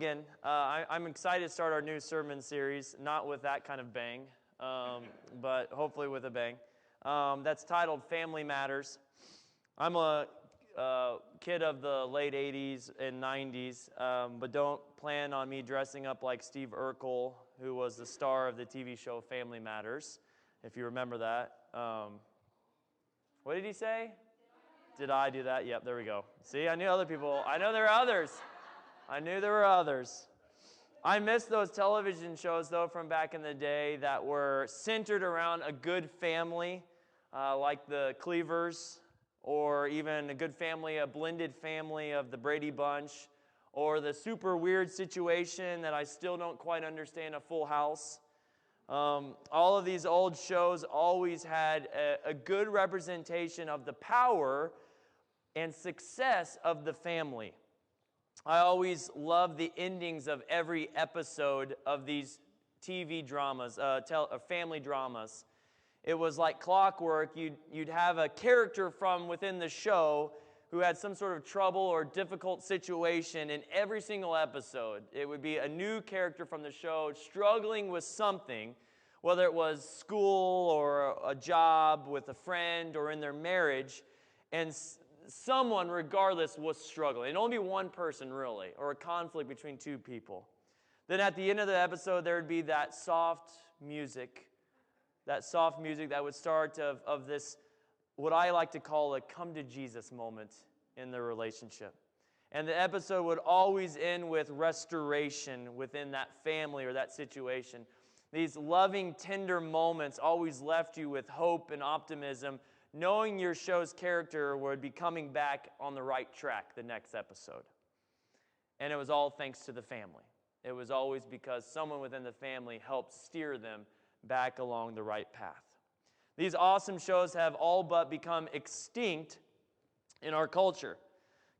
Again, I'm excited to start our new sermon series, not with that kind of bang, but hopefully with a bang. That's titled Family Matters. I'm a kid of the late 80s and 90s, but don't plan on me dressing up like Steve Urkel, who was the star of the TV show Family Matters, if you remember that. What did he say? Did I do that? Yep, there we go. See, I knew other people. I know there are others. I knew there were others. I miss those television shows, though, from back in the day that were centered around a good family, like the Cleavers, or even a good family, a blended family of the Brady Bunch, or the super weird situation that I still don't quite understand, a Full House. All of these old shows always had a good representation of the power and success of the family. I always love the endings of every episode of these TV dramas, family dramas. It was like clockwork. You'd have a character from within the show who had some sort of trouble or difficult situation in every single episode. It would be a new character from the show struggling with something, whether it was school or a job with a friend or in their marriage, and someone, regardless, was struggling. It'd only be one person, really, or a conflict between two people. Then at the end of the episode, there would be that soft music that would start of this, what I like to call a come to Jesus moment in the relationship. And the episode would always end with restoration within that family or that situation. These loving, tender moments always left you with hope and optimism, knowing your show's character would be coming back on the right track the next episode. And it was all thanks to the family. It was always because someone within the family helped steer them back along the right path. These awesome shows have all but become extinct in our culture.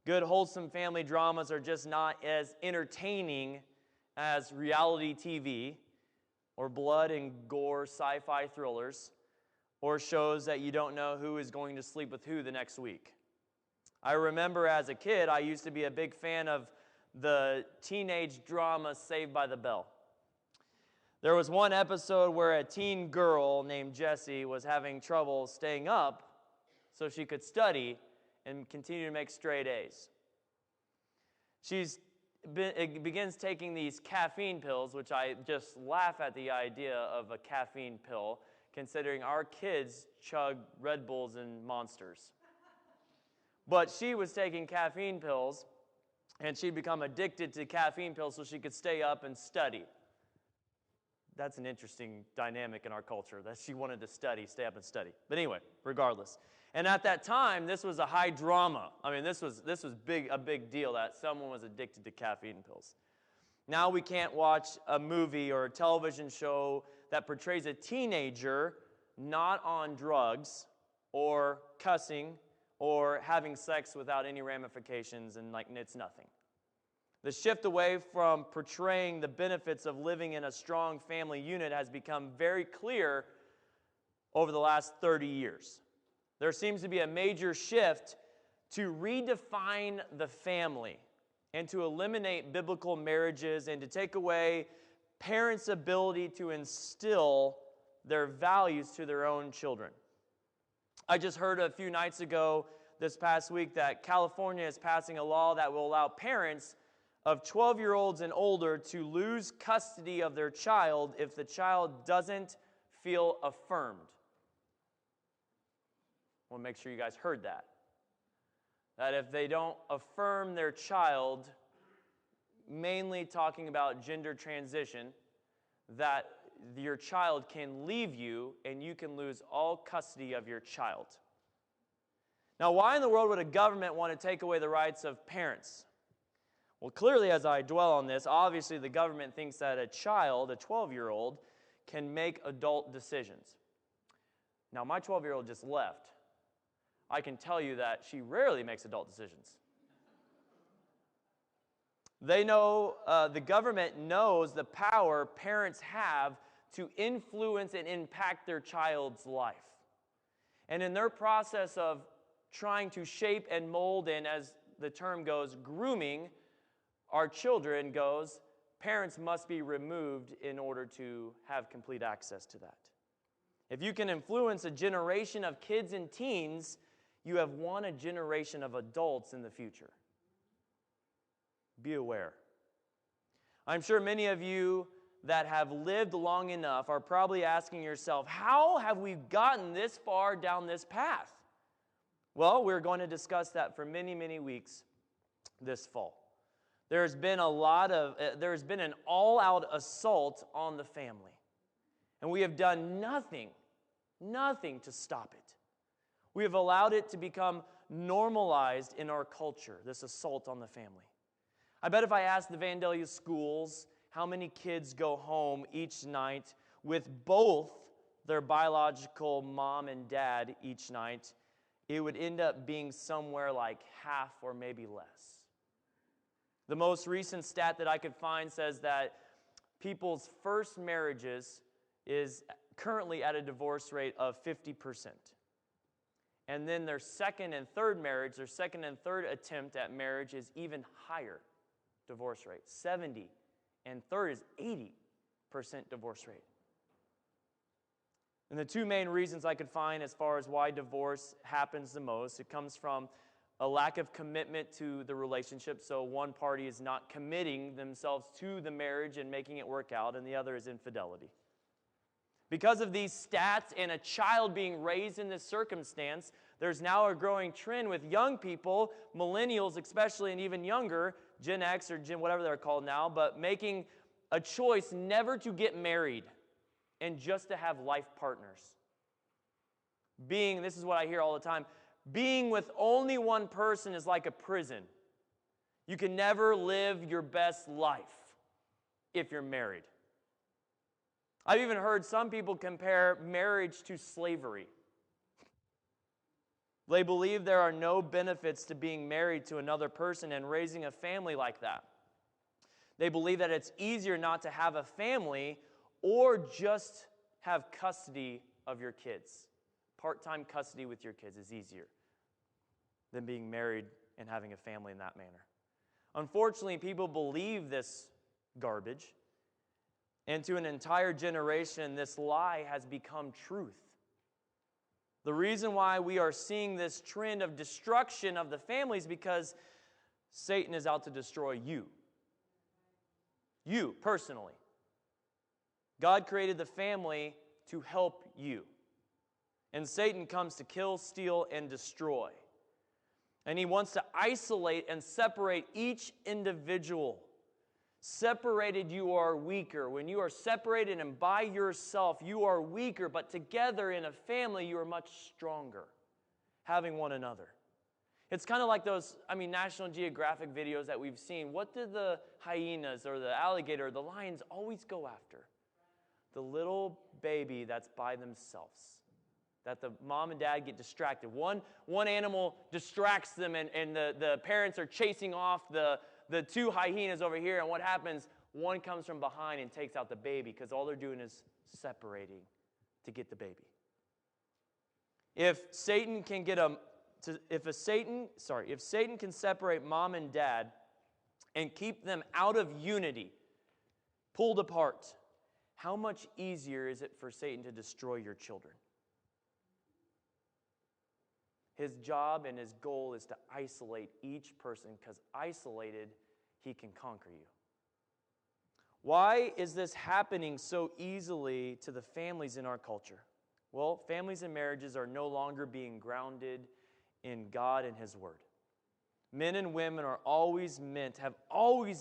Good, wholesome family dramas are just not as entertaining as reality TV or blood and gore sci-fi thrillers, or shows that you don't know who is going to sleep with who the next week. I remember as a kid, I used to be a big fan of the teenage drama Saved by the Bell. There was one episode where a teen girl named Jessie was having trouble staying up so she could study and continue to make straight A's. She begins taking these caffeine pills, which I just laugh at the idea of a caffeine pill, considering our kids chug Red Bulls and Monsters. But she was taking caffeine pills, and she'd become addicted to caffeine pills so she could stay up and study. That's an interesting dynamic in our culture, that she wanted to stay up and study. But anyway, regardless. And at that time, this was a high drama. I mean, this was a big deal that someone was addicted to caffeine pills. Now we can't watch a movie or a television show that portrays a teenager not on drugs or cussing or having sex without any ramifications and like it's nothing. The shift away from portraying the benefits of living in a strong family unit has become very clear over the last 30 years. There seems to be a major shift to redefine the family and to eliminate biblical marriages and to take away parents' ability to instill their values to their own children. I just heard a few nights ago this past week that California is passing a law that will allow parents of 12-year-olds and older to lose custody of their child if the child doesn't feel affirmed. I want to make sure you guys heard that. That if they don't affirm their child, mainly talking about gender transition, that your child can leave you and you can lose all custody of your child. Now, why in the world would a government want to take away the rights of parents? Well, clearly, as I dwell on this, obviously the government thinks that a child, a 12-year-old, can make adult decisions. Now, my 12-year-old just left. I can tell you that she rarely makes adult decisions. They know, the government knows the power parents have to influence and impact their child's life. And in their process of trying to shape and mold and, as the term goes, grooming our children goes, parents must be removed in order to have complete access to that. If you can influence a generation of kids and teens, you have won a generation of adults in the future. Be aware. I'm sure many of you that have lived long enough are probably asking yourself, how have we gotten this far down this path? Well, we're going to discuss that for many, many weeks this fall. There's been an all-out assault on the family. And we have done nothing to stop it. We have allowed it to become normalized in our culture, this assault on the family. I bet if I asked the Vandalia schools how many kids go home each night with both their biological mom and dad each night, it would end up being somewhere like half or maybe less. The most recent stat that I could find says that people's first marriages is currently at a divorce rate of 50%. And then their second and third marriage, their second and third attempt at marriage is even higher divorce rate. 70. And third is 80% divorce rate. And the two main reasons I could find as far as why divorce happens the most, it comes from a lack of commitment to the relationship. So one party is not committing themselves to the marriage and making it work out, and the other is infidelity. Because of these stats and a child being raised in this circumstance, there's now a growing trend with young people, millennials especially, and even younger, Gen X or Gen whatever they're called now, but making a choice never to get married and just to have life partners. This is what I hear all the time, being with only one person is like a prison. You can never live your best life if you're married. I've even heard some people compare marriage to slavery. They believe there are no benefits to being married to another person and raising a family like that. They believe that it's easier not to have a family or just have custody of your kids. Part-time custody with your kids is easier than being married and having a family in that manner. Unfortunately, people believe this garbage, and to an entire generation, this lie has become truth. The reason why we are seeing this trend of destruction of the family is because Satan is out to destroy you. You, personally. God created the family to help you. And Satan comes to kill, steal, and destroy. And he wants to isolate and separate each individual. Separated, you are weaker. When you are separated and by yourself, you are weaker. But together in a family, you are much stronger, having one another. It's kind of like those, National Geographic videos that we've seen. What do the hyenas or the alligator or the lions always go after? The little baby that's by themselves. That the mom and dad get distracted. One animal distracts them and the parents are chasing off the two hyenas over here, and what happens? One comes from behind and takes out the baby because all they're doing is separating to get the baby. If Satan can separate mom and dad and keep them out of unity, pulled apart, how much easier is it for Satan to destroy your children? His job and his goal is to isolate each person, because isolated, he can conquer you. Why is this happening so easily to the families in our culture? Well, families and marriages are no longer being grounded in God and His Word. Men and women have always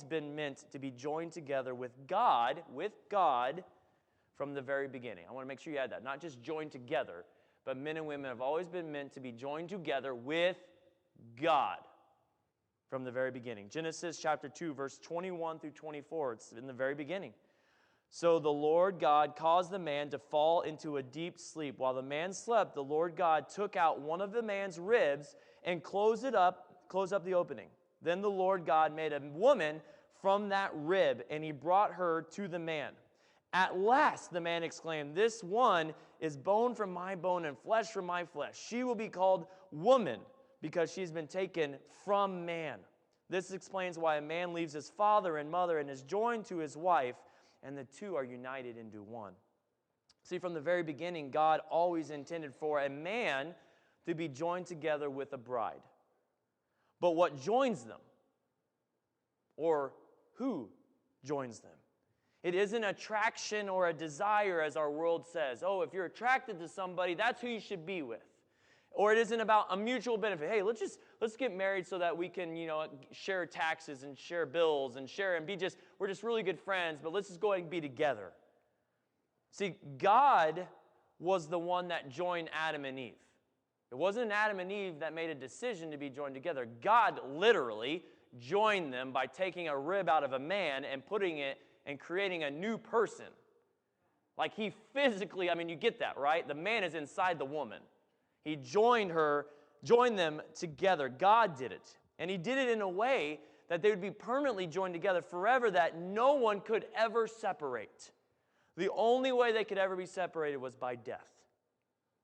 been meant to be joined together with God from the very beginning. I want to make sure you add that. Not just joined together, but men and women have always been meant to be joined together with God from the very beginning. Genesis chapter 2, verse 21 through 24, it's in the very beginning. So the Lord God caused the man to fall into a deep sleep. While the man slept, the Lord God took out one of the man's ribs and closed up the opening. Then the Lord God made a woman from that rib, and He brought her to the man. At last, the man exclaimed, "This one is bone from my bone and flesh from my flesh. She will be called woman, because she's been taken from man." This explains why a man leaves his father and mother and is joined to his wife, and the two are united into one. See, from the very beginning, God always intended for a man to be joined together with a bride. But what joins them? Or who joins them? It isn't attraction or a desire, as our world says. Oh, if you're attracted to somebody, that's who you should be with. Or it isn't about a mutual benefit. Hey, let's get married so that we can, share taxes and share bills and we're just really good friends, but let's just go ahead and be together. See, God was the one that joined Adam and Eve. It wasn't Adam and Eve that made a decision to be joined together. God literally joined them by taking a rib out of a man and putting it and creating a new person. Like he physically, you get that, right? The man is inside the woman. He joined them together. God did it. And he did it in a way that they would be permanently joined together forever, that no one could ever separate. The only way they could ever be separated was by death.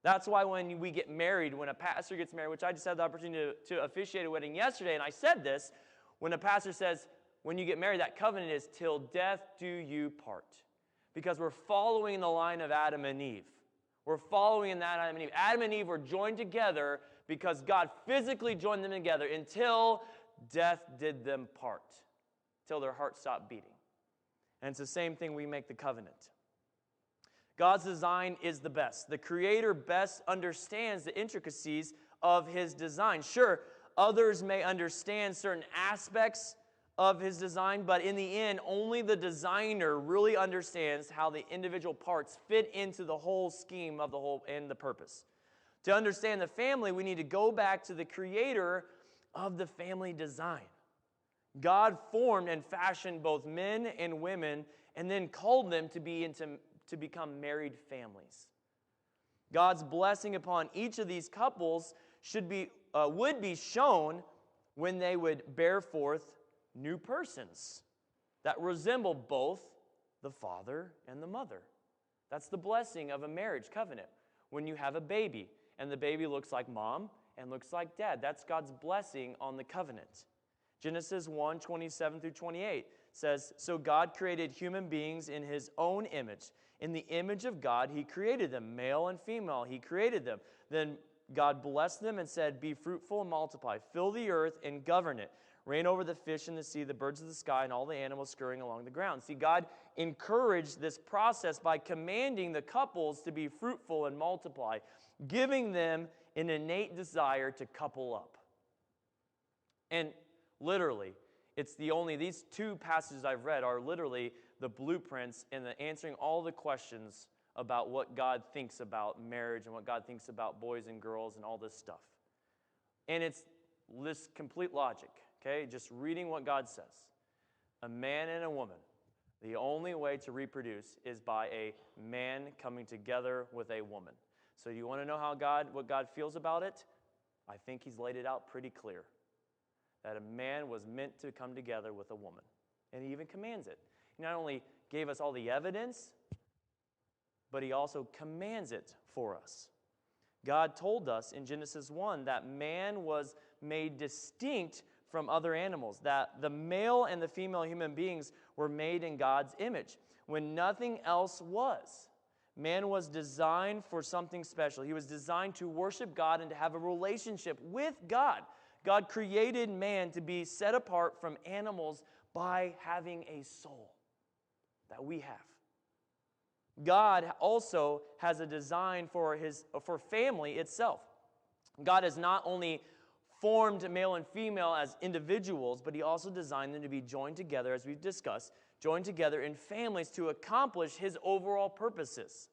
That's why when we get married, when a pastor gets married, which I just had the opportunity to officiate a wedding yesterday, and I said this, when a pastor says, when you get married, that covenant is till death do you part. Because we're following the line of Adam and Eve. We're following in that Adam and Eve. Adam and Eve were joined together because God physically joined them together until death did them part, till their heart stopped beating. And it's the same thing we make the covenant. God's design is the best. The Creator best understands the intricacies of His design. Sure, others may understand certain aspects of His design, but in the end, only the designer really understands how the individual parts fit into the whole scheme of the whole and the purpose. To understand the family, we need to go back to the Creator of the family design. God formed and fashioned both men and women and then called them to become married families. God's blessing upon each of these couples would be shown when they would bear forth new persons that resemble both the father and the mother. That's the blessing of a marriage covenant. When you have a baby and the baby looks like mom and looks like dad, that's God's blessing on the covenant. Genesis 1:27 through 28 says, "So God created human beings in His own image. In the image of God, He created them. Male and female, He created them. Then God blessed them and said, 'Be fruitful and multiply. Fill the earth and govern it. Reign over the fish in the sea, the birds of the sky, and all the animals scurrying along the ground.'" See, God encouraged this process by commanding the couples to be fruitful and multiply, giving them an innate desire to couple up. And literally, these two passages I've read are literally the blueprints and the answering all the questions about what God thinks about marriage and what God thinks about boys and girls and all this stuff. And it's this complete logic, okay? Just reading what God says. A man and a woman, the only way to reproduce is by a man coming together with a woman. So you want to know what God feels about it? I think He's laid it out pretty clear. That a man was meant to come together with a woman. And He even commands it. He not only gave us all the evidence, but He also commands it for us. God told us in Genesis 1 that man was made distinct from other animals, that the male and the female human beings were made in God's image when nothing else was. Man was designed for something special. He was designed to worship God and to have a relationship with God. God created man to be set apart from animals by having a soul that we have. God also has a design for family itself. God has not only formed male and female as individuals, but He also designed them to be joined together, as we've discussed, joined together in families to accomplish His overall purposes.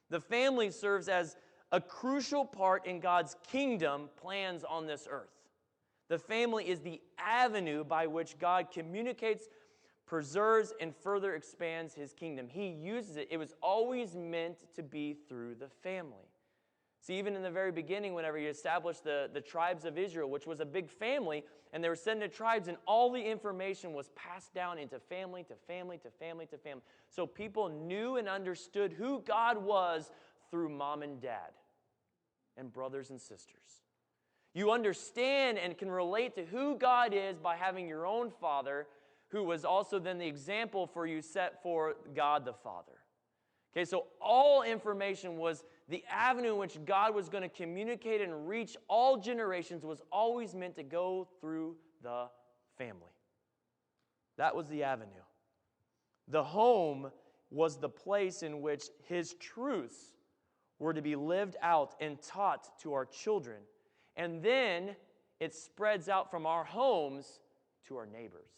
The family serves as a crucial part in God's kingdom plans on this earth. The family is the avenue by which God communicates, preserves, and further expands His kingdom. He uses it. It was always meant to be through the family. See, even in the very beginning, whenever He established the tribes of Israel, which was a big family, and they were sent to tribes, and all the information was passed down into family to family to family to family. So people knew and understood who God was through mom and dad and brothers and sisters. You understand and can relate to who God is by having your own father, who was also then the example for you set for God the Father. Okay, so all information was the avenue in which God was going to communicate and reach all generations was always meant to go through the family. That was the avenue. The home was the place in which His truths were to be lived out and taught to our children. And then it spreads out from our homes to our neighbors.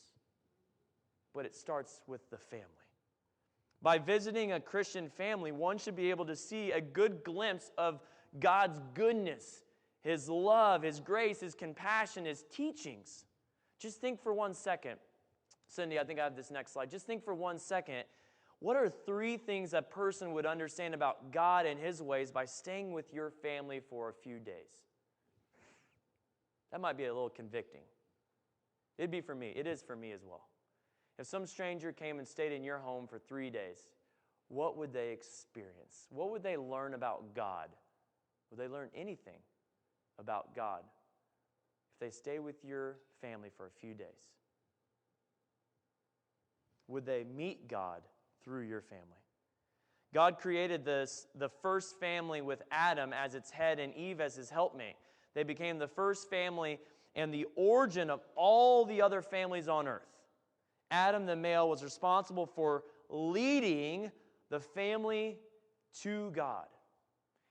But it starts with the family. By visiting a Christian family, one should be able to see a good glimpse of God's goodness, His love, His grace, His compassion, His teachings. Just think for 1 second. Cindy, I think I have this next slide. Just think for 1 second. What are 3 things a person would understand about God and His ways by staying with your family for a few days? That might be a little convicting. It'd be for me. It is for me as well. If some stranger came and stayed in your home for 3 days, what would they experience? What would they learn about God? Would they learn anything about God if they stay with your family for a few days? Would they meet God through your family? God created the first family with Adam as its head and Eve as his helpmate. They became the first family and the origin of all the other families on earth. Adam, the male, was responsible for leading the family to God.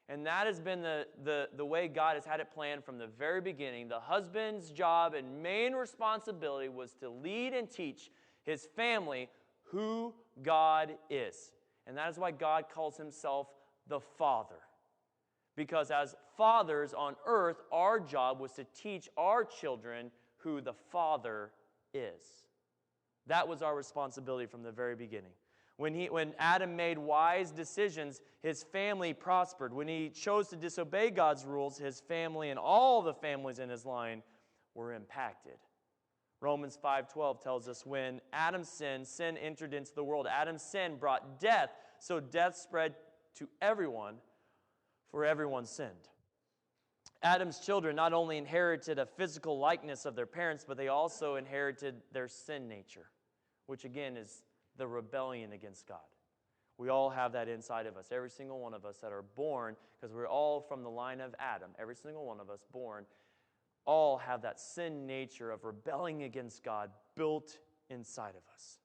And that has been the way God has had it planned from the very beginning. The husband's job and main responsibility was to lead and teach his family who God is. And that is why God calls himself the Father. Because as fathers on earth, our job was to teach our children who the Father is. That was our responsibility from the very beginning. When Adam made wise decisions, his family prospered. When he chose to disobey God's rules, his family and all the families in his line were impacted. Romans 5:12 tells us when Adam sinned, sin entered into the world. Adam's sin brought death, so death spread to everyone, for everyone sinned. Adam's children not only inherited a physical likeness of their parents, but they also inherited their sin nature, which again is the rebellion against God. We all have that inside of us. Every single one of us that are born, because we're all from the line of Adam, every single one of us born, all have that sin nature of rebelling against God built inside of us.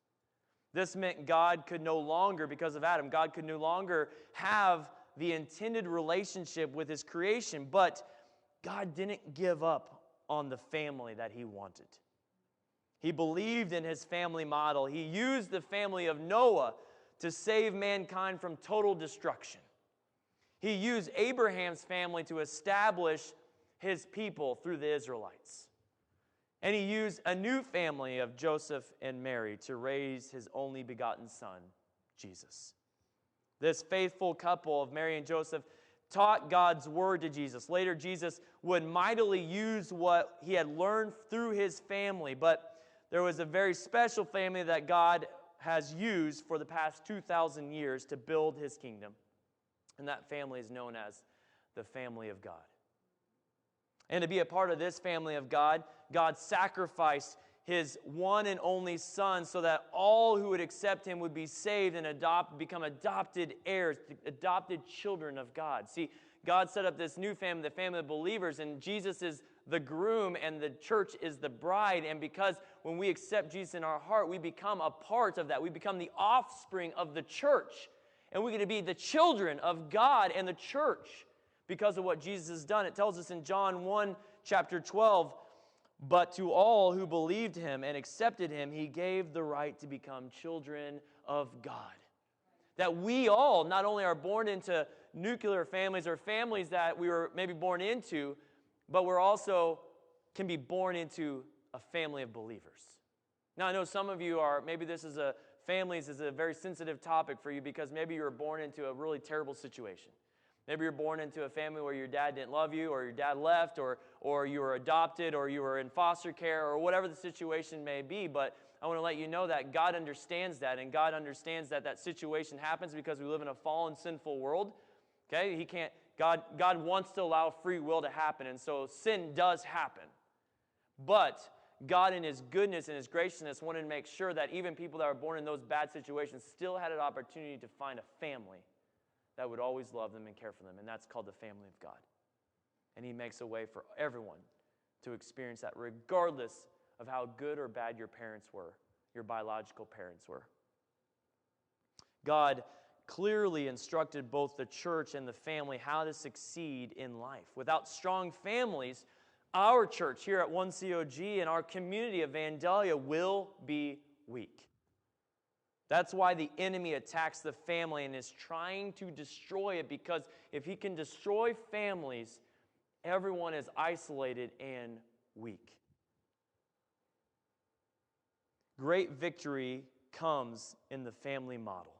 This meant God could no longer, because of Adam, God could no longer have the intended relationship with his creation, but God didn't give up on the family that he wanted. He believed in his family model. He used the family of Noah to save mankind from total destruction. He used Abraham's family to establish his people through the Israelites. And he used a new family of Joseph and Mary to raise his only begotten son, Jesus. This faithful couple of Mary and Joseph taught God's word to Jesus. Later, Jesus would mightily use what he had learned through his family, but there was a very special family that God has used for the past 2,000 years to build his kingdom. And that family is known as the family of God. And to be a part of this family of God, God sacrificed his one and only Son so that all who would accept him would be saved and become adopted heirs, adopted children of God. See, God set up this new family, the family of believers, and Jesus is the groom and the church is the bride. And because when we accept Jesus in our heart, we become a part of that. We become the offspring of the church. And we're going to be the children of God and the church because of what Jesus has done. It tells us in John 1, chapter 12, but to all who believed him and accepted him, he gave the right to become children of God. That we all not only are born into nuclear families or families that we were maybe born into, but we're also can be born into a family of believers. Now, I know some of you are, maybe this is families is a very sensitive topic for you because maybe you were born into a really terrible situation. Maybe you're born into a family where your dad didn't love you, or your dad left, or you were adopted, or you were in foster care, or whatever the situation may be. But I want to let you know that God understands that, and God understands that that situation happens because we live in a fallen, sinful world. Okay, God wants to allow free will to happen, and so sin does happen. But God, in His goodness and His graciousness, wanted to make sure that even people that were born in those bad situations still had an opportunity to find a family that would always love them and care for them, and that's called the family of God. And He makes a way for everyone to experience that, regardless of how good or bad your parents were, your biological parents were. God clearly instructed both the church and the family how to succeed in life. Without strong families, our church here at 1COG and our community of Vandalia will be weak. That's why the enemy attacks the family and is trying to destroy it, because if he can destroy families, everyone is isolated and weak. Great victory comes in the family model.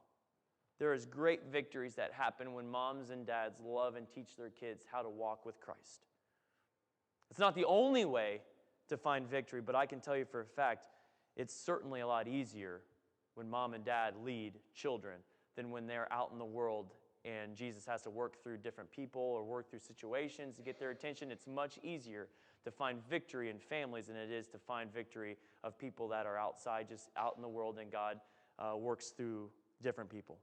There is great victories that happen when moms and dads love and teach their kids how to walk with Christ. It's not the only way to find victory, but I can tell you for a fact, it's certainly a lot easier when mom and dad lead children than when they're out in the world and Jesus has to work through different people or work through situations to get their attention. It's much easier to find victory in families than it is to find victory of people that are outside, just out in the world, and God works through different people.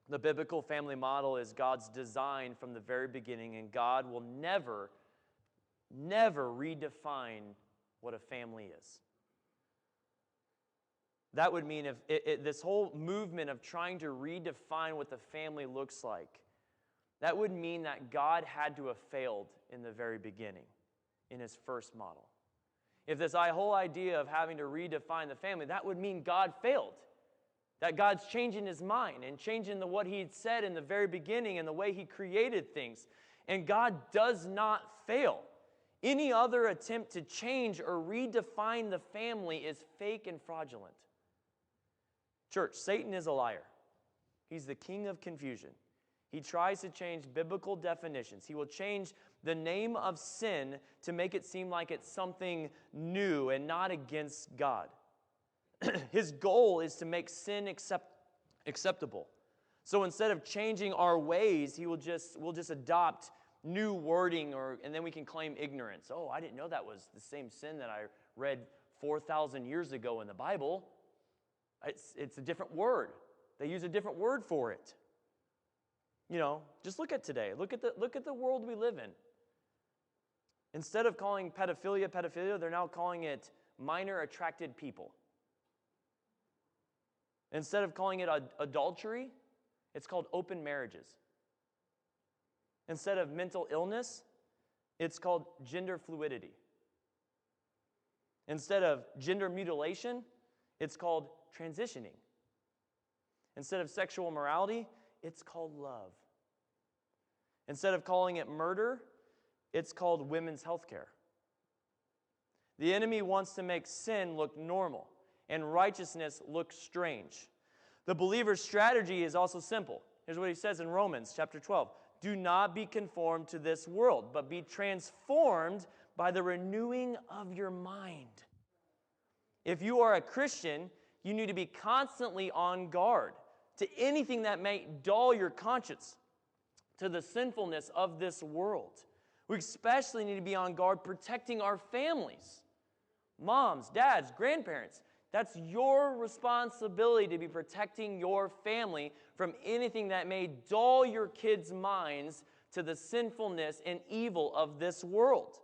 The biblical family model is God's design from the very beginning, and God will never redefine what a family is. That would mean if this whole movement of trying to redefine what the family looks like, that would mean that God had to have failed in the very beginning, in His first model. If this whole idea of having to redefine the family, that would mean God failed. That God's changing His mind and changing what He had said in the very beginning and the way He created things. And God does not fail. Any other attempt to change or redefine the family is fake and fraudulent. Church, Satan is a liar. He's the king of confusion. He tries to change biblical definitions. He will change the name of sin to make it seem like it's something new and not against God. His goal is to make sin acceptable. So instead of changing our ways, we'll just adopt new wording, and then we can claim ignorance. Oh, I didn't know that was the same sin that I read 4,000 years ago in the Bible. It's a different word. They use a different word for it. You know, just look at today. Look at the world we live in. Instead of calling pedophilia, they're now calling it minor attracted people. Instead of calling it adultery, it's called open marriages. Instead of mental illness, it's called gender fluidity. Instead of gender mutilation, it's called transitioning. Instead of sexual morality, it's called love. Instead of calling it murder, it's called women's health care. The enemy wants to make sin look normal and righteousness look strange. The believer's strategy is also simple. Here's what he says in Romans chapter 12. Do not be conformed to this world, but be transformed by the renewing of your mind. If you are a Christian, you need to be constantly on guard to anything that may dull your conscience, to the sinfulness of this world. We especially need to be on guard protecting our families. Moms, dads, grandparents, that's your responsibility to be protecting your family from anything that may dull your kids' minds to the sinfulness and evil of this world.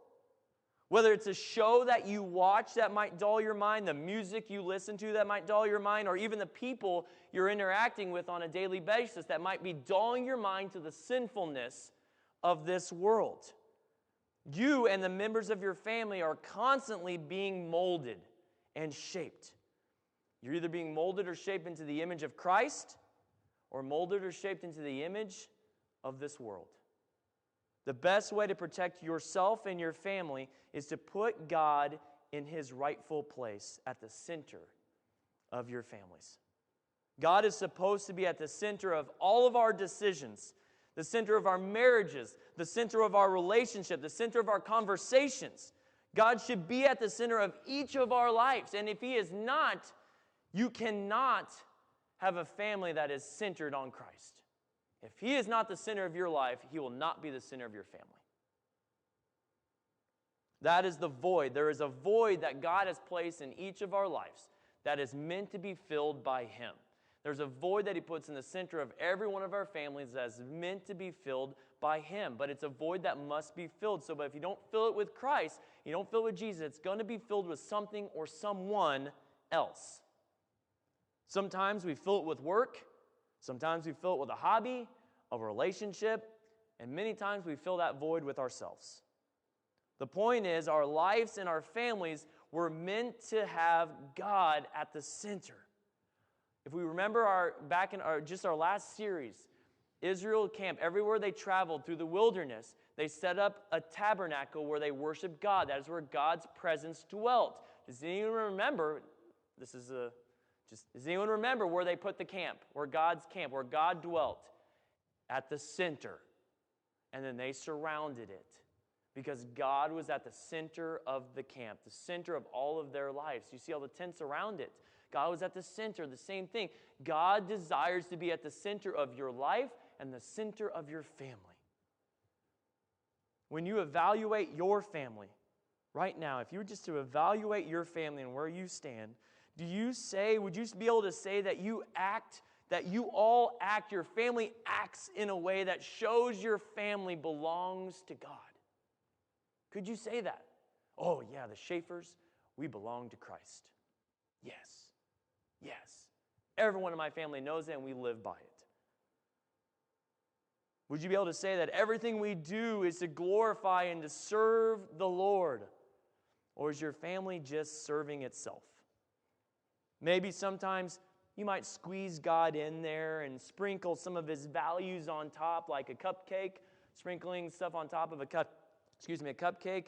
Whether it's a show that you watch that might dull your mind, the music you listen to that might dull your mind, or even the people you're interacting with on a daily basis that might be dulling your mind to the sinfulness of this world. You and the members of your family are constantly being molded and shaped. You're either being molded or shaped into the image of Christ, or molded or shaped into the image of this world. The best way to protect yourself and your family is to put God in His rightful place at the center of your families. God is supposed to be at the center of all of our decisions, the center of our marriages, the center of our relationship, the center of our conversations. God should be at the center of each of our lives. And if He is not, you cannot have a family that is centered on Christ. If He is not the center of your life, He will not be the center of your family. That is the void. There is a void that God has placed in each of our lives that is meant to be filled by Him. There's a void that He puts in the center of every one of our families that is meant to be filled by Him. But it's a void that must be filled. So, but if you don't fill it with Christ, you don't fill it with Jesus, it's going to be filled with something or someone else. Sometimes we fill it with work. Sometimes we fill it with a hobby, a relationship, and many times we fill that void with ourselves. The point is, our lives and our families were meant to have God at the center. If we remember back in our last series, Israel camped everywhere they traveled through the wilderness. They set up a tabernacle where they worshiped God. That is where God's presence dwelt. Does anyone remember? Does anyone remember where they put the camp? Where God's camp, where God dwelt? At the center. And then they surrounded it. Because God was at the center of the camp, the center of all of their lives. You see all the tents around it. God was at the center, the same thing. God desires to be at the center of your life and the center of your family. When you evaluate your family, right now, if you were just to evaluate your family and where you stand, would you be able to say that your family acts in a way that shows your family belongs to God? Could you say that? Oh, yeah, the Schaefers, we belong to Christ. Yes. Yes. Everyone in my family knows it, and we live by it. Would you be able to say that everything we do is to glorify and to serve the Lord? Or is your family just serving itself? Maybe sometimes you might squeeze God in there and sprinkle some of His values on top, like a cupcake, sprinkling stuff on top of a cupcake,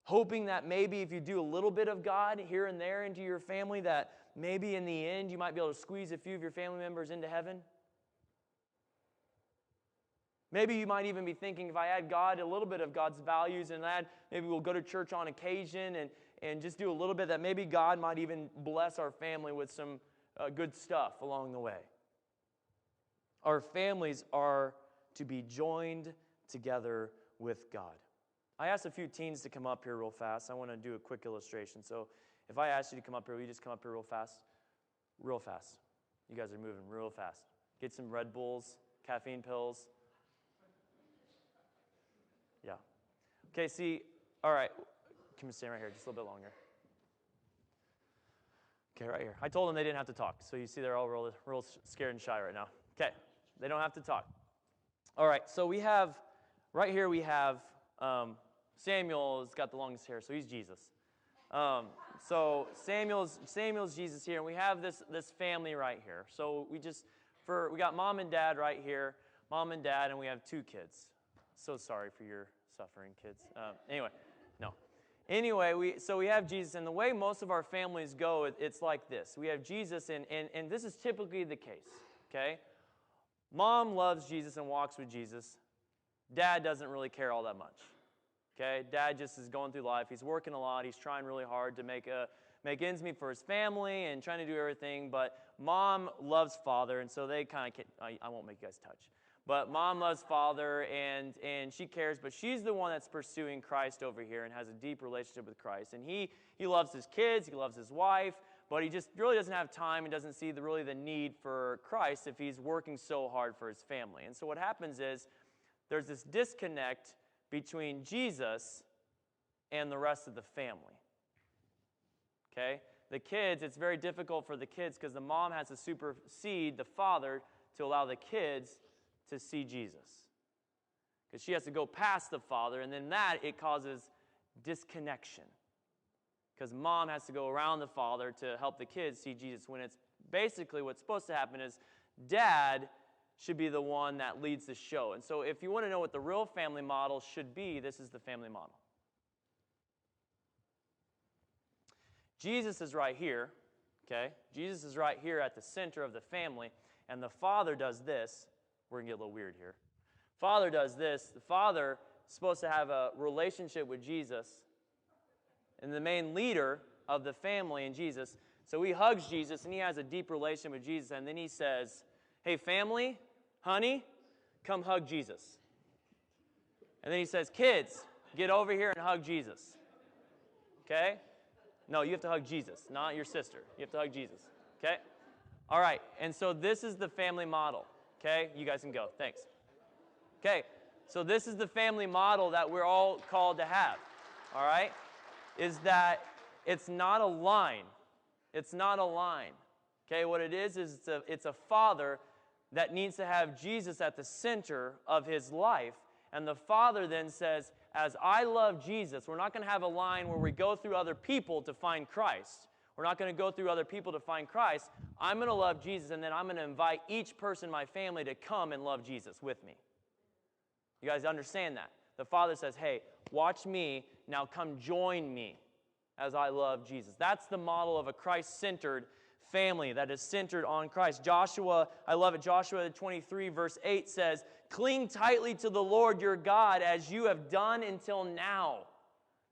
hoping that maybe if you do a little bit of God here and there into your family, that maybe in the end you might be able to squeeze a few of your family members into heaven. Maybe you might even be thinking, if I add God, a little bit of God's values, and maybe we'll go to church on occasion and just do a little bit, that maybe God might even bless our family with some good stuff along the way. Our families are to be joined together with God. I asked a few teens to come up here real fast. I want to do a quick illustration. So if I asked you to come up here, will you just come up here real fast? Real fast. You guys are moving real fast. Get some Red Bulls, caffeine pills. Yeah. Okay, see, all right. Come stand right here just a little bit longer. Okay, right here. I told them they didn't have to talk. So you see they're all real scared and shy right now. Okay, they don't have to talk. All right, so right here we have Samuel's got the longest hair, so he's Jesus. So Samuel's Jesus here, and we have this family right here. So we got mom and dad right here, mom and dad, and we have 2 kids. So sorry for your suffering, kids. Anyway, we have Jesus, and the way most of our families go, it's like this. We have Jesus, and this is typically the case, okay? Mom loves Jesus and walks with Jesus. Dad doesn't really care all that much, okay? Dad just is going through life. He's working a lot. He's trying really hard to make ends meet for his family and trying to do everything, but Mom loves Father, and so they kind of, I won't make you guys touch. But Mom loves Father, and she cares, but she's the one that's pursuing Christ over here and has a deep relationship with Christ. And he loves his kids, he loves his wife, but he just really doesn't have time and doesn't see really the need for Christ if he's working so hard for his family. And so what happens is there's this disconnect between Jesus and the rest of the family. Okay? The kids, it's very difficult for the kids because the mom has to supersede the father to allow the kids to see Jesus. Because she has to go past the father, and then it causes disconnection. Because mom has to go around the father to help the kids see Jesus, when it's basically what's supposed to happen is dad should be the one that leads the show. And so if you want to know what the real family model should be, this is the family model. Jesus is right here, okay? Jesus is right here at the center of the family, and the father does this. We're going to get a little weird here. Father does this. The father is supposed to have a relationship with Jesus, and the main leader of the family in Jesus. So he hugs Jesus, and he has a deep relation with Jesus, and then he says, hey, family, honey, come hug Jesus. And then he says, kids, get over here and hug Jesus. Okay? No, you have to hug Jesus, not your sister. You have to hug Jesus. Okay? All right, and so this is the family model. Okay? You guys can go. Thanks. Okay, so this is the family model that we're all called to have. All right? Is that it's not a line. It's not a line. Okay, what it is it's a father that needs to have Jesus at the center of his life. And the father then says, as I love Jesus, we're not going to have a line where we go through other people to find Christ. We're not going to go through other people to find Christ. I'm going to love Jesus, and then I'm going to invite each person in my family to come and love Jesus with me. You guys understand that? The father says, hey, watch me, now come join me as I love Jesus. That's the model of a Christ-centered family that is centered on Christ. Joshua, I love it, Joshua 23 verse 8 says, cling tightly to the Lord your God as you have done until now.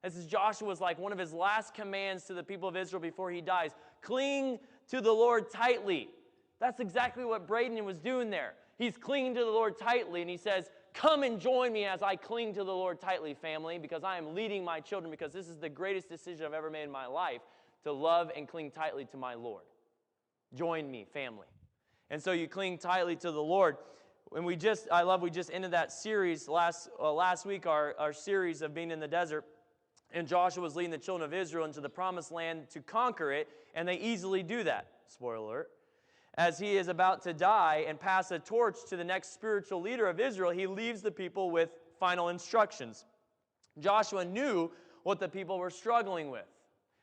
This is Joshua's like one of his last commands to the people of Israel before he dies. Cling to the Lord tightly. That's exactly what Braden was doing there. He's clinging to the Lord tightly, and he says, come and join me as I cling to the Lord tightly, family, because I am leading my children, because this is the greatest decision I've ever made in my life, to love and cling tightly to my Lord. Join me, family. And so you cling tightly to the Lord. And we just ended that series last week, our series of being in the desert. And Joshua was leading the children of Israel into the promised land to conquer it, and they easily do that. Spoiler alert. As he is about to die and pass a torch to the next spiritual leader of Israel, he leaves the people with final instructions. Joshua knew what the people were struggling with.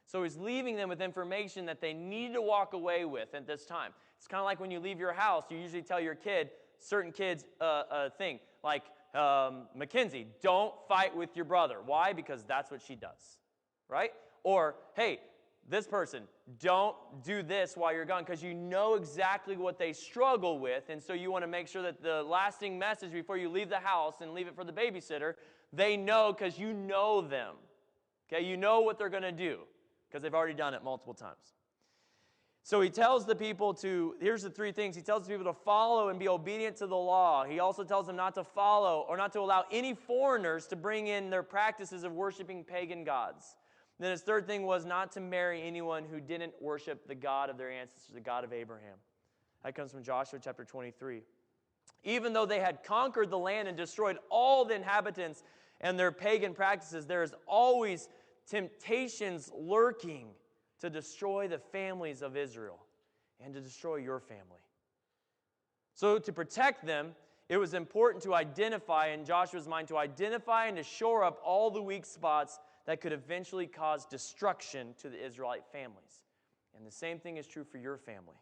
So he's leaving them with information that they need to walk away with at this time. It's kind of like when you leave your house, you usually tell your kid, certain kids, a thing. Like Mackenzie, don't fight with your brother. Why? Because that's what she does. Right? Or, hey, this person, don't do this while you're gone, because you know exactly what they struggle with, and so you want to make sure that the lasting message before you leave the house and leave it for the babysitter, they know because you know them. Okay? You know what they're going to do, because they've already done it multiple times. So he tells the people here's the three things. He tells the people to follow and be obedient to the law. He also tells them not to follow or not to allow any foreigners to bring in their practices of worshiping pagan gods. And then his third thing was not to marry anyone who didn't worship the God of their ancestors, the God of Abraham. That comes from Joshua chapter 23. Even though they had conquered the land and destroyed all the inhabitants and their pagan practices, there is always temptations lurking to destroy the families of Israel and to destroy your family. So to protect them, it was important to identify, in Joshua's mind, to identify and to shore up all the weak spots that could eventually cause destruction to the Israelite families. And the same thing is true for your family.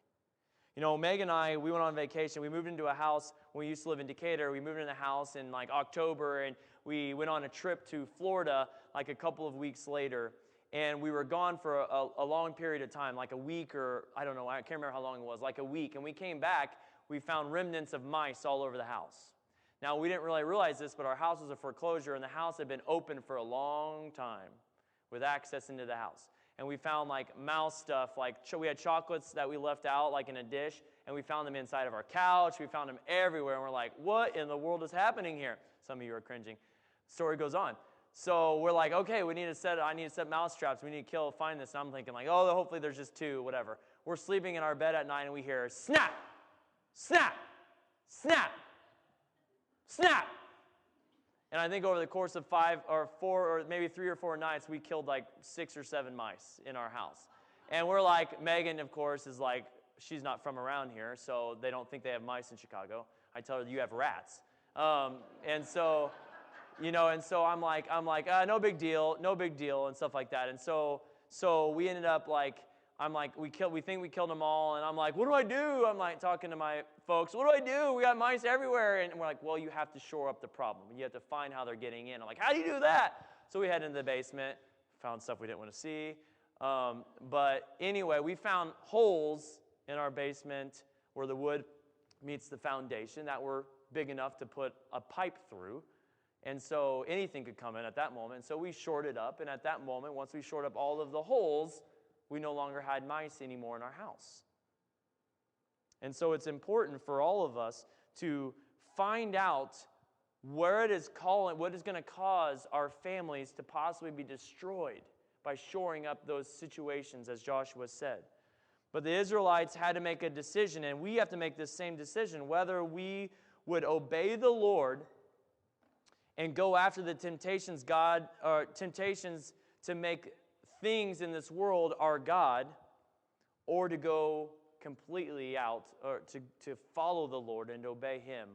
You know, Meg and I, we went on vacation. We moved into a house when we used to live in Decatur. We moved into a house in like October, and we went on a trip to Florida like a couple of weeks later. And we were gone for a long period of time, like a week or, I don't know, I can't remember how long it was, like a week. And we came back, we found remnants of mice all over the house. Now, we didn't really realize this, but our house was a foreclosure, and the house had been open for a long time with access into the house. And we found, like, mouse stuff, like we had chocolates that we left out, like in a dish, and we found them inside of our couch. We found them everywhere, and we're like, what in the world is happening here? Some of you are cringing. Story goes on. So we're like, okay, I need to set mouse traps. We need to find this. And I'm thinking, like, oh, hopefully there's just two, whatever. We're sleeping in our bed at night, and we hear, snap, snap, snap, snap. And I think over the course of 5 or 4 or maybe 3 or 4 nights, we killed like 6 or 7 mice in our house. And we're like, Megan, of course, is like, she's not from around here, so they don't think they have mice in Chicago. I tell her, you have rats. And so, you know, and so I'm like, no big deal, and stuff like that. And so we ended up like, we think we killed them all, and I'm like, what do I do? I'm like talking to my folks, what do I do? We got mice everywhere. And we're like, well, you have to shore up the problem. You have to find how they're getting in. I'm like, how do you do that? So we head into the basement, found stuff we didn't want to see. But anyway, we found holes in our basement where the wood meets the foundation that were big enough to put a pipe through. And so anything could come in at that moment. So we shored it up, and at that moment, once we shored up all of the holes, we no longer had mice anymore in our house. And so it's important for all of us to find out where it is calling, what is going to cause our families to possibly be destroyed by shoring up those situations, as Joshua said. But the Israelites had to make a decision, and we have to make this same decision, whether we would obey the Lord and go after the temptations temptations to make things in this world our God, or to go completely out, or to follow the Lord and obey Him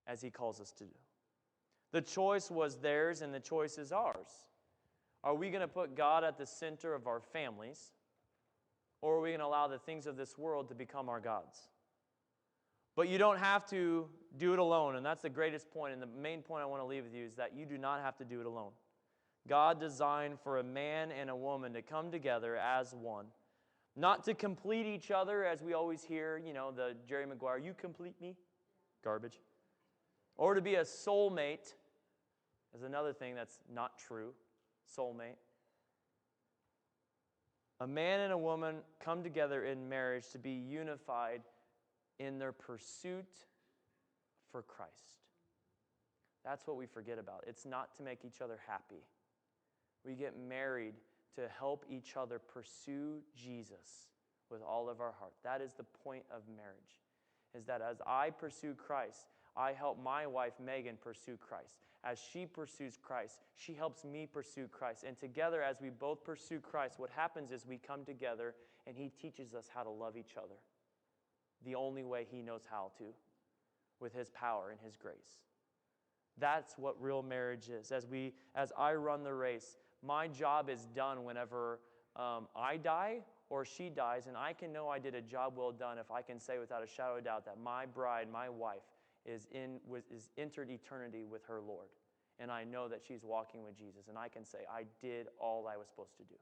as He calls us to do. The choice was theirs, and the choice is ours. Are we going to put God at the center of our families, or are we going to allow the things of this world to become our gods? But you don't have to do it alone, and that's the greatest point, and the main point I want to leave with you is that you do not have to do it alone. God designed for a man and a woman to come together as one, not to complete each other, as we always hear, the Jerry Maguire, you complete me, garbage, or to be a soulmate, is another thing that's not true, soulmate. A man and a woman come together in marriage to be unified in their pursuit for Christ. That's what we forget about. It's not to make each other happy. We get married to help each other pursue Jesus with all of our heart. That is the point of marriage, is that as I pursue Christ, I help my wife, Megan, pursue Christ. As she pursues Christ, she helps me pursue Christ. And together, as we both pursue Christ, what happens is we come together and He teaches us how to love each other the only way He knows how to, with His power and His grace. That's what real marriage is. As I run the race, my job is done whenever I die or she dies, and I can know I did a job well done if I can say without a shadow of doubt that my bride, my wife, is entered eternity with her Lord. And I know that she's walking with Jesus. And I can say, I did all I was supposed to do,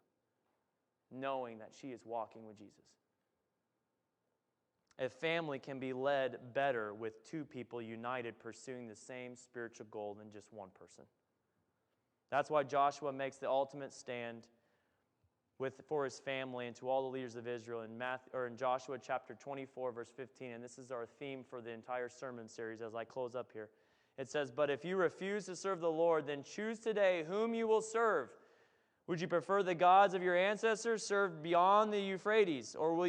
knowing that she is walking with Jesus. A family can be led better with two people united pursuing the same spiritual goal than just one person. That's why Joshua makes the ultimate stand for his family and to all the leaders of Israel in Joshua chapter 24, verse 15. And this is our theme for the entire sermon series as I close up here. It says, "But if you refuse to serve the Lord, then choose today whom you will serve. Would you prefer the gods of your ancestors served beyond the Euphrates, or will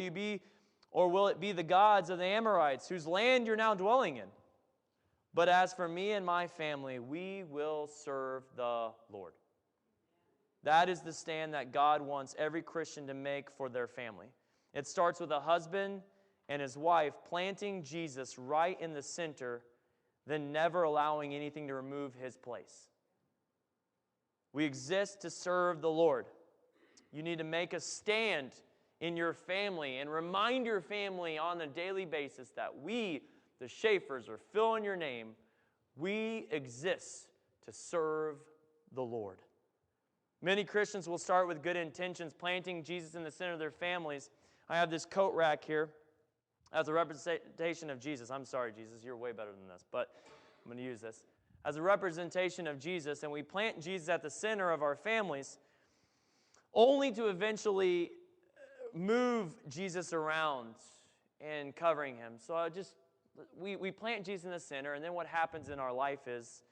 it be the gods of the Amorites, whose land you're now dwelling in? But as for me and my family, we will serve the Lord." That is the stand that God wants every Christian to make for their family. It starts with a husband and his wife planting Jesus right in the center, then never allowing anything to remove His place. We exist to serve the Lord. You need to make a stand in your family and remind your family on a daily basis that we, the Schaefers, or fill in your name, we exist to serve the Lord. Many Christians will start with good intentions, planting Jesus in the center of their families. I have this coat rack here as a representation of Jesus. I'm sorry, Jesus, you're way better than this, but I'm going to use this. As a representation of Jesus, and we plant Jesus at the center of our families, only to eventually move Jesus around and covering Him. So we plant Jesus in the center, and then what happens in our life is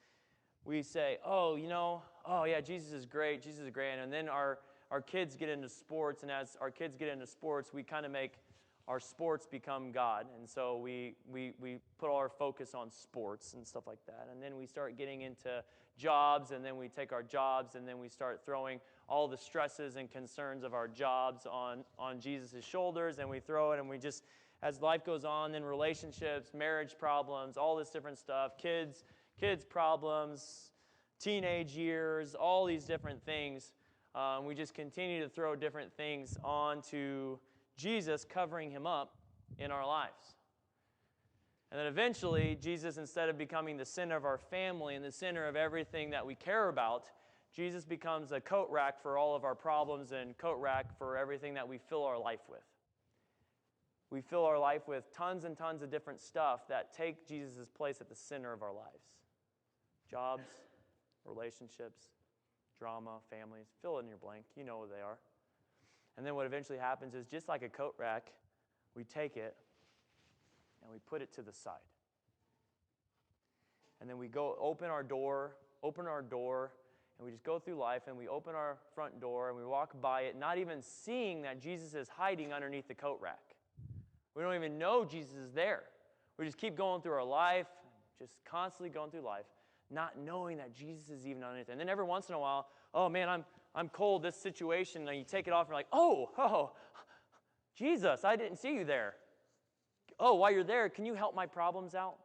we say, oh yeah, Jesus is great, and then our kids get into sports, and as our kids get into sports, we kind of make our sports become God, and so we put all our focus on sports and stuff like that, and then we start getting into jobs, and then we take our jobs, and then we start throwing all the stresses and concerns of our jobs on Jesus' shoulders, and we throw it, and we just, as life goes on, then relationships, marriage problems, all this different stuff, kids problems, teenage years, all these different things. We just continue to throw different things onto Jesus, covering Him up in our lives. And then eventually, Jesus, instead of becoming the center of our family and the center of everything that we care about, Jesus becomes a coat rack for all of our problems and coat rack for everything that we fill our life with. We fill our life with tons and tons of different stuff that take Jesus' place at the center of our lives. Jobs, relationships, drama, families, fill in your blank. You know what they are. And then what eventually happens is, just like a coat rack, we take it and we put it to the side. And then we go open our door, and we just go through life, and we open our front door, and we walk by it, not even seeing that Jesus is hiding underneath the coat rack. We don't even know Jesus is there. We just keep going through our life, just constantly going through life, not knowing that Jesus is even underneath. And then every once in a while, oh man, I'm cold, this situation, and you take it off, and you're like, oh, Jesus, I didn't see you there. Oh, while you're there, can you help my problems out?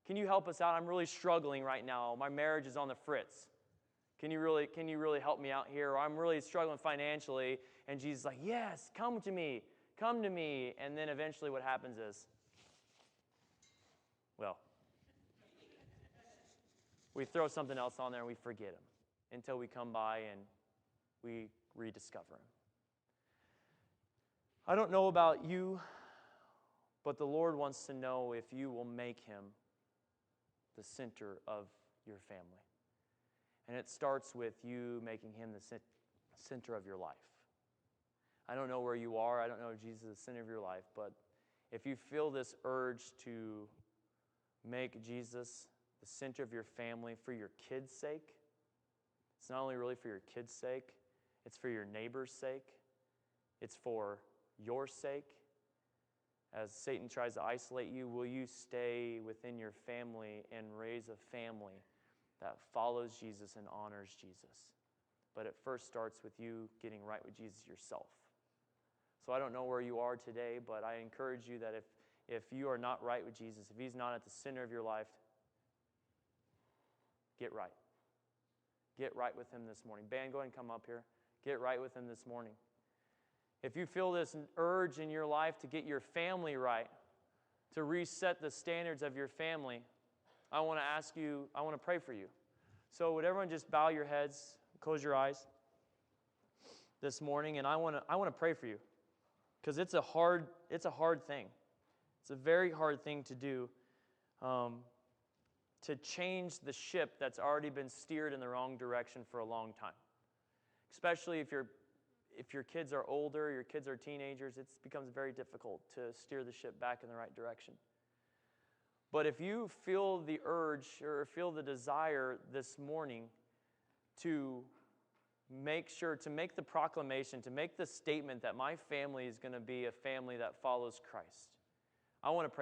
Can you help us out? I'm really struggling right now. My marriage is on the fritz. Can you really help me out here? Or I'm really struggling financially. And Jesus is like, yes, come to me. And then eventually what happens is, well, we throw something else on there and we forget him until we come by and we rediscover him. I don't know about you, but the Lord wants to know if you will make him the center of your family. And it starts with you making him the center of your life. I don't know where you are. I don't know if Jesus is the center of your life. But if you feel this urge to make Jesus the center of your family for your kids' sake, it's not only really for your kids' sake, it's for your neighbor's sake. It's for your sake. As Satan tries to isolate you, will you stay within your family and raise a family that follows Jesus and honors Jesus? But it first starts with you getting right with Jesus yourself. So I don't know where you are today, but I encourage you that if you are not right with Jesus, if he's not at the center of your life, get right. Get right with him this morning. Band, go ahead and come up here. Get right with him this morning. If you feel this urge in your life to get your family right, to reset the standards of your family, I want to pray for you. So would everyone just bow your heads, close your eyes this morning, and I want to pray for you. Because it's a hard thing. It's a very hard thing to do, to change the ship that's already been steered in the wrong direction for a long time. Especially if your kids are older, your kids are teenagers, it becomes very difficult to steer the ship back in the right direction. But if you feel the urge or feel the desire this morning to make the proclamation, to make the statement that my family is going to be a family that follows Christ, I want to pray